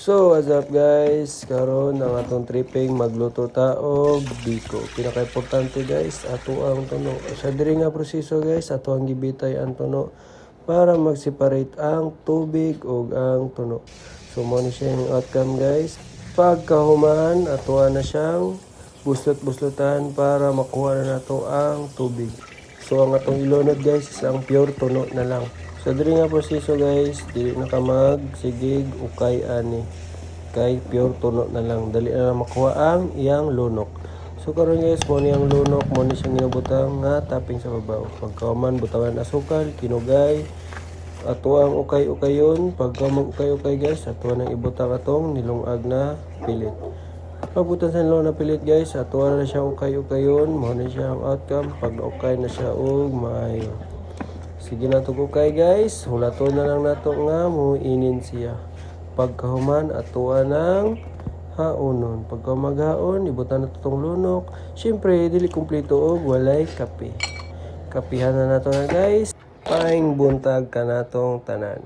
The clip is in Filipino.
So, what's up guys? Karon ang atong tripping magluto ta og biko. Pinaka-importante guys, ato ang tuno. Sa diri nga proseso guys, ato ang gibitay ang tuno para mag-separate ang tubig ug ang tuno. So, mo ni siya yung outcome guys. Pagkahuman, ato na siyang buslot-buslotan para makuha na nato ang tubig. So, ang atong ilunod guys is ang pure tuno na lang. So, diri nga proseso guys, dili na ka magsigig ukay ani. Kay pure tuno na lang. Dali na lang makuha ang iyang lunok. So, karon guys, mo ni ang lunok, mo ni siyang ginabutang nga topping sa babaw. Pagkauman, butangan asukal, kinugay, ato ang ukay-ukayon. Pagka mag-ukay-ukay guys, ato nang ibutang atong nilungag na pilit. Pagbutan sa nilungag na pilit guys, ato na siya ukay-ukayon. Mo ni siya ang outcome. Pag ukay na siya og maayo. Sige na ito kay guys, hulaton na lang nato nga muinin siya. Pagkahuman atuan ng haonon. Pagka maghaon, ibutan na itong lunok. Siyempre, dili kumpleto og walay kape. Kapihan na nato na guys. Paing buntag ka natong tanan.